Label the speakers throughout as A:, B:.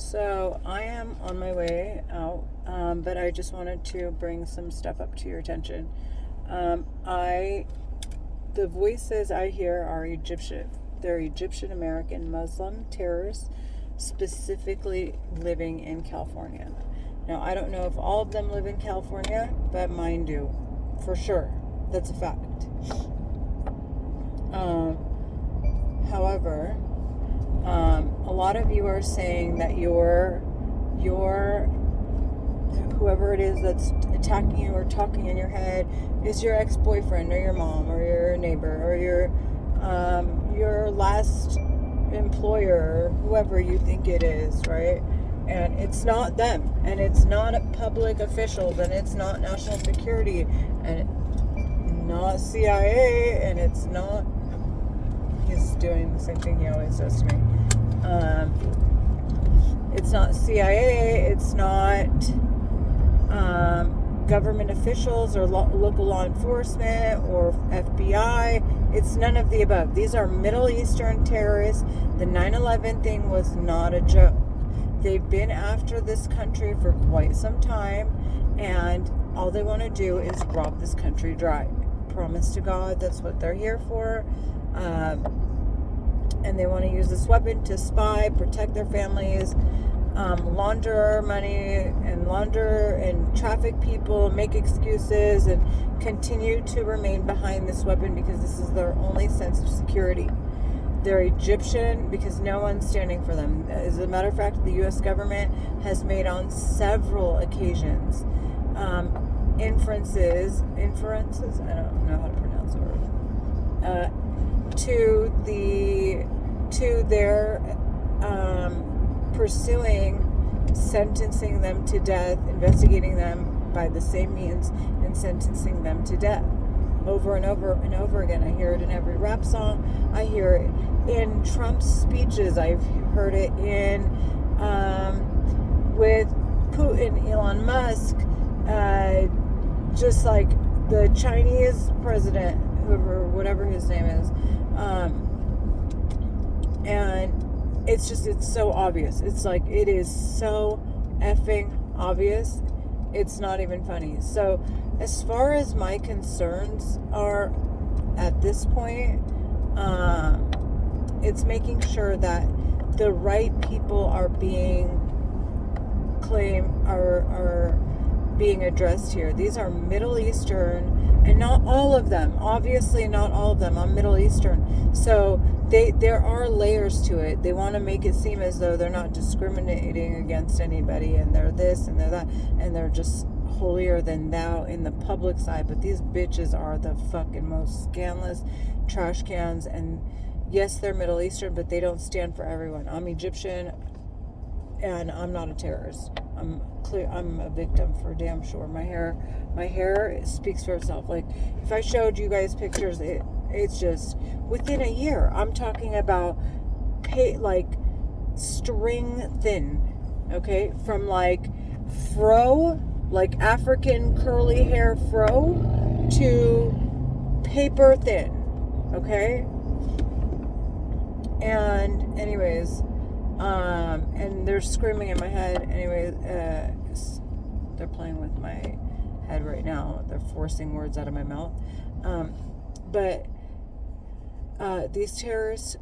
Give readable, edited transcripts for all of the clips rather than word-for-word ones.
A: So I am on my way out, but I just wanted to bring some stuff up to your attention. The voices I hear are Egyptian. They're Egyptian American Muslim terrorists, specifically living in California. Now I don't know if all of them live in California, but mine do, for sure. That's a fact. However, a lot of you are saying that your whoever it is that's attacking you or talking in your head is your ex-boyfriend or your mom or your neighbor or your last employer, whoever you think it is, right? And it's not them, and it's not public officials, and it's not national security, and it's not CIA, and it's not. He's doing the same thing he always does to me. It's not CIA, it's not government officials or local law enforcement or FBI. It's none of the above. These are Middle Eastern terrorists. The 9/11 thing was not a joke. They've been after this country for quite some time, and all they want to do is rob this country dry. Promise to God, that's what they're here for. And they want to use this weapon to spy, protect their families, launder money and traffic people, make excuses, and continue to remain behind this weapon because this is their only sense of security. They're Egyptian because no one's standing for them. As a matter of fact, the U.S. government has made on several occasions inferences, I don't know how to pronounce the word, to their pursuing, sentencing them to death, investigating them by the same means, and sentencing them to death over and over and over again. I hear it in every rap song. I hear it in Trump's speeches. I've heard it in with Putin, Elon Musk, just like the Chinese president, whatever his name is. And it's so obvious. It's like, it is so effing obvious. It's not even funny. So as far as my concerns are at this point, it's making sure that the right people are being being addressed here. These are Middle Eastern, and not all of them. Obviously, not all of them. I'm Middle Eastern, so there are layers to it. They want to make it seem as though they're not discriminating against anybody, and they're this and they're that, and they're just holier than thou in the public side. But these bitches are the fucking most scandalous trash cans. And yes, they're Middle Eastern, but they don't stand for everyone. I'm Egyptian, and I'm not a terrorist. I'm a victim for damn sure. My hair speaks for itself. Like, if I showed you guys pictures, it's just within a year. I'm talking about string thin, okay? From like fro, like African curly hair fro, to paper thin, okay? And anyways, and they're screaming in my head. Anyways, they're playing with my head right now. They're forcing words out of my mouth. But these terrorists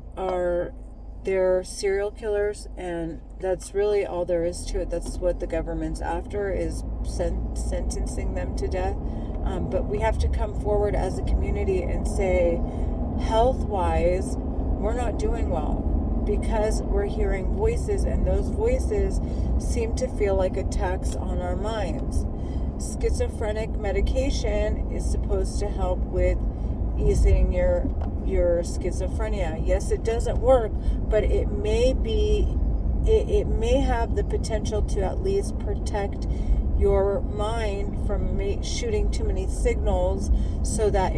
A: they're serial killers, and that's really all there is to it. That's what the government's after, is sentencing them to death. But we have to come forward as a community and say, health-wise, we're not doing well, because we're hearing voices, and those voices seem to feel like attacks on our minds. Schizophrenic medication is supposed to help with easing your schizophrenia. Yes, it doesn't work, but it may have the potential to at least protect your mind from shooting too many signals, so that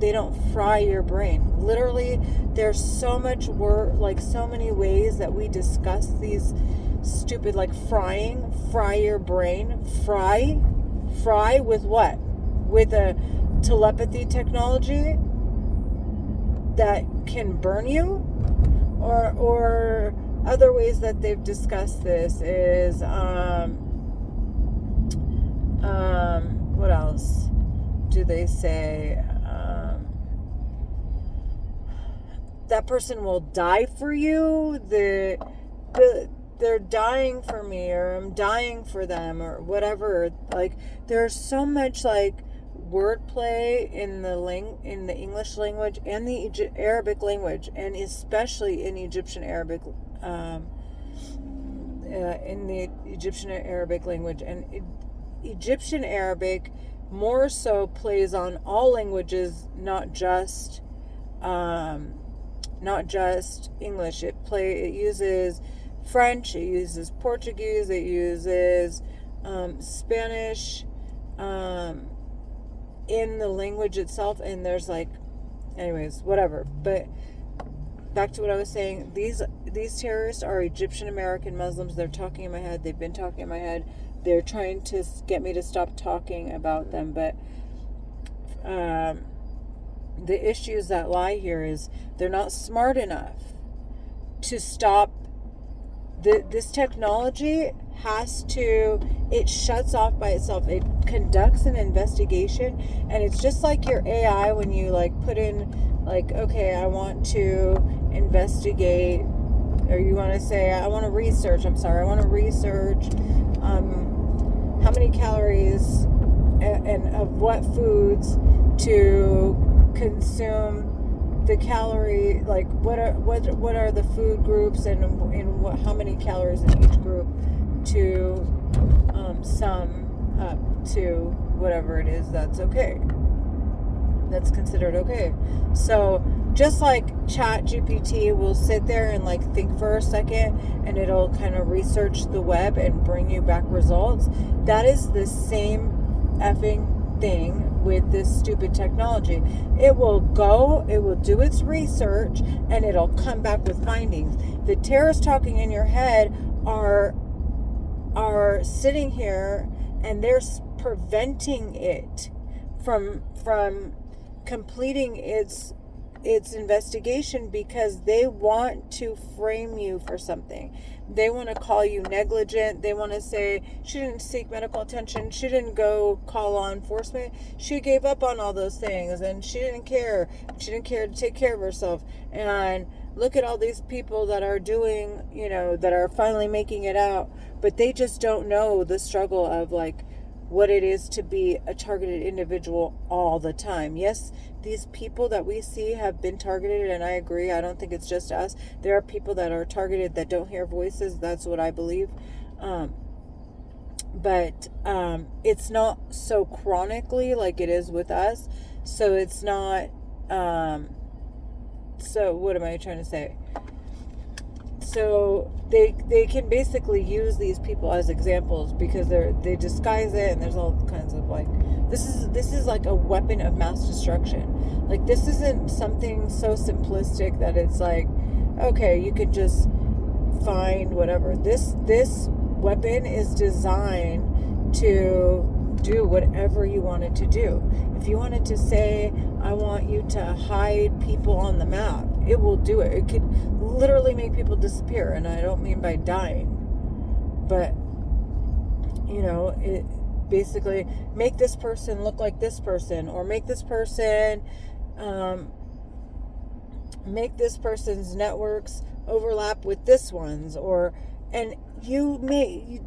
A: they don't fry your brain. Literally, there's so much work, like so many ways that we discuss these stupid, like fry your brain. Fry with what? With a telepathy technology that can burn you, or other ways that they've discussed this is, what else do they say? That person will die for you. They're dying for me, or I'm dying for them, or whatever. Like, there's so much like wordplay in the English language and the Arabic language, and especially in Egyptian Arabic, in the Egyptian Arabic language. And Egyptian Arabic more so plays on all languages, not just English. It uses French, it uses Portuguese, it uses Spanish in the language itself. And there's like, anyways, whatever. But back to what I was saying, these terrorists are Egyptian American Muslims. They're talking in my head. They've been talking in my head. They're trying to get me to stop talking about them. But the issues that lie here is they're not smart enough to stop. This technology it shuts off by itself. It conducts an investigation, and it's just like your AI when you like put in like, okay, I want to investigate, or you want to say, I want to research how many calories and of what foods to consume, the calorie, like what are the food groups, and how many calories in each group to sum up to whatever it is that's considered okay. So just like ChatGPT will sit there and like think for a second, and it'll kind of research the web and bring you back results, that is the same effing thing with this stupid technology. It will do its research, and it'll come back with findings. The terrorists talking in your head are sitting here, and they're preventing it from completing its investigation, because they want to frame you for something. They want to call you negligent. They want to say she didn't seek medical attention, she didn't go call law enforcement, she gave up on all those things, and she didn't care to take care of herself. And look at all these people that are doing, that are finally making it out, but they just don't know the struggle of like what it is to be a targeted individual all the time. Yes, these people that we see have been targeted, and I agree. I don't think it's just us. There are people that are targeted that don't hear voices. That's what I believe. But it's not so chronically like it is with us. So it's not... so what am I trying to say? So they can basically use these people as examples, because they disguise it, and there's all kinds of like, this is like a weapon of mass destruction. Like, this isn't something so simplistic that it's like, okay, you could just find whatever. This weapon is designed to do whatever you want it to do. If you wanted to say, I want you to hide people on the map, it will do it. It could literally make people disappear, and I don't mean by dying, but it basically make this person look like this person, or make this person's networks overlap with this one's, and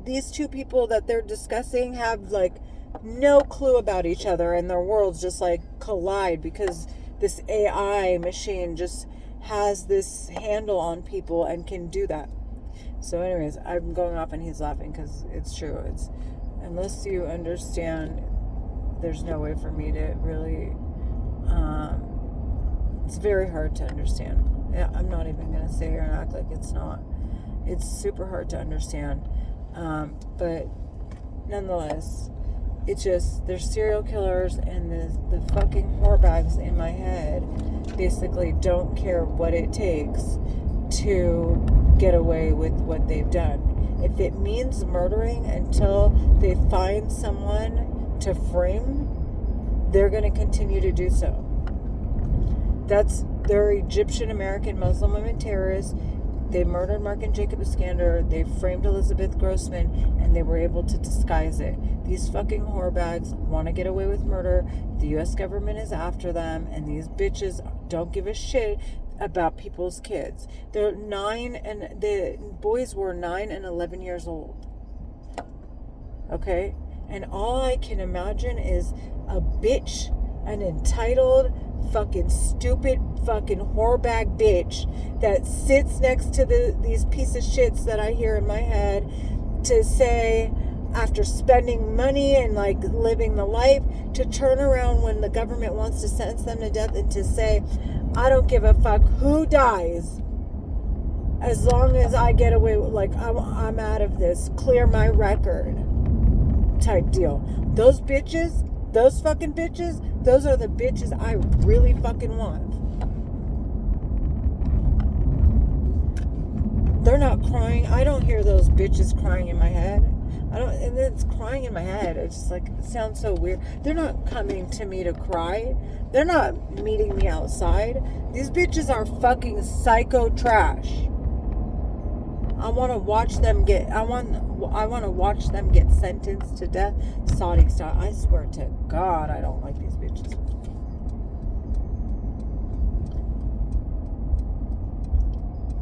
A: these two people that they're discussing have like no clue about each other, and their worlds just like collide, because this AI machine just has this handle on people and can do that. So anyways, I'm going off and he's laughing because it's true. It's, unless you understand, there's no way for me to really, it's very hard to understand. I'm not even going to sit here and act like it's not. It's super hard to understand. But nonetheless, it's just, there's serial killers, and the fucking whorebags in my head basically don't care what it takes to get away with what they've done. If it means murdering until they find someone to frame, they're going to continue to do so. They're Egyptian American Muslim women terrorists. They murdered Mark and Jacob Iskander. They framed Elizabeth Grossman, and they were able to disguise it. These fucking whorebags want to get away with murder. The U.S. government is after them, and these bitches don't give a shit about people's kids. They're 9, and the boys were 9 and 11 years old. Okay? And all I can imagine is a bitch, an entitled, fucking stupid, fucking whorebag bitch that sits next to these piece of shits that I hear in my head to say, after spending money and like living the life, to turn around when the government wants to sentence them to death and to say, I don't give a fuck who dies, as long as I get away with, like, I'm out of this, clear my record type deal. Those bitches, those fucking bitches, those are the bitches I really fucking want. They're not crying. I don't hear those bitches crying in my head. And it's crying in my head. It's just like, it sounds so weird. They're not coming to me to cry. They're not meeting me outside. These bitches are fucking psycho trash. I want to watch them get, I want to watch them get sentenced to death, Saudi style. I swear to God, I don't like these bitches.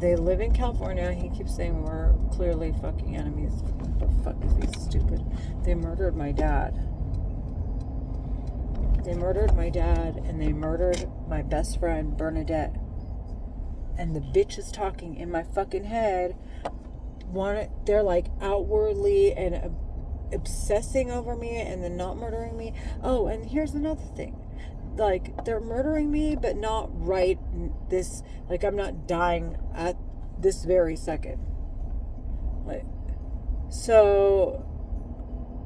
A: They live in California. He keeps saying we're clearly fucking enemies. What the fuck is he stupid? They murdered my dad. They murdered my dad, and they murdered my best friend, Bernadette. And the bitch is talking in my fucking head. They're like outwardly and obsessing over me and then not murdering me. Oh, and here's another thing. Like, they're murdering me, but not right this, like, I'm not dying at this very second. Like, so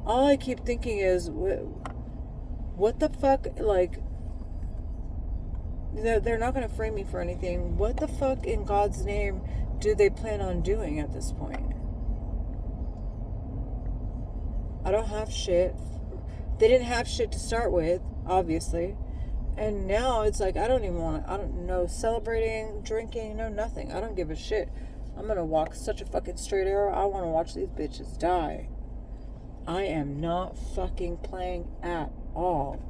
A: all I keep thinking is, what the fuck, like, they're not going to frame me for anything. What the fuck in God's name do they plan on doing at this point? I don't have shit. They didn't have shit to start with, obviously. And now it's like, I don't know, celebrating, drinking, no, nothing. I don't give a shit. I'm going to walk such a fucking straight arrow. I want to watch these bitches die. I am not fucking playing at all.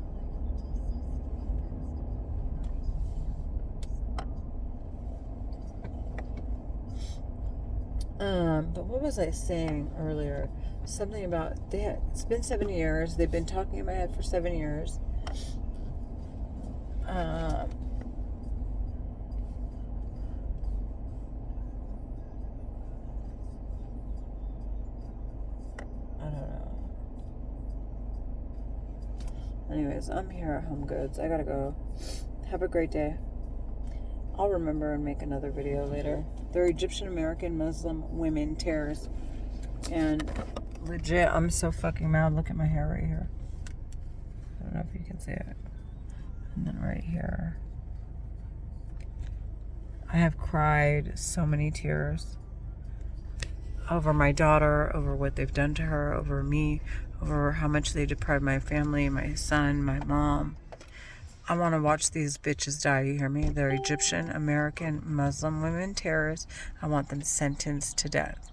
A: But what was I saying earlier? Something about, it's been 7 years. They've been talking in my head for 7 years. I don't know. Anyways, I'm here at Home Goods. I gotta go. Have a great day. I'll remember and make another video later. They're Egyptian American Muslim women terrorists. And legit, I'm so fucking mad. Look at my hair right here. I don't know if you can see it. And then right here. I have cried so many tears over my daughter, over what they've done to her, over me, over how much they deprived my family, my son, my mom. I want to watch these bitches die, you hear me? They're Egyptian American Muslim women terrorists. I want them sentenced to death.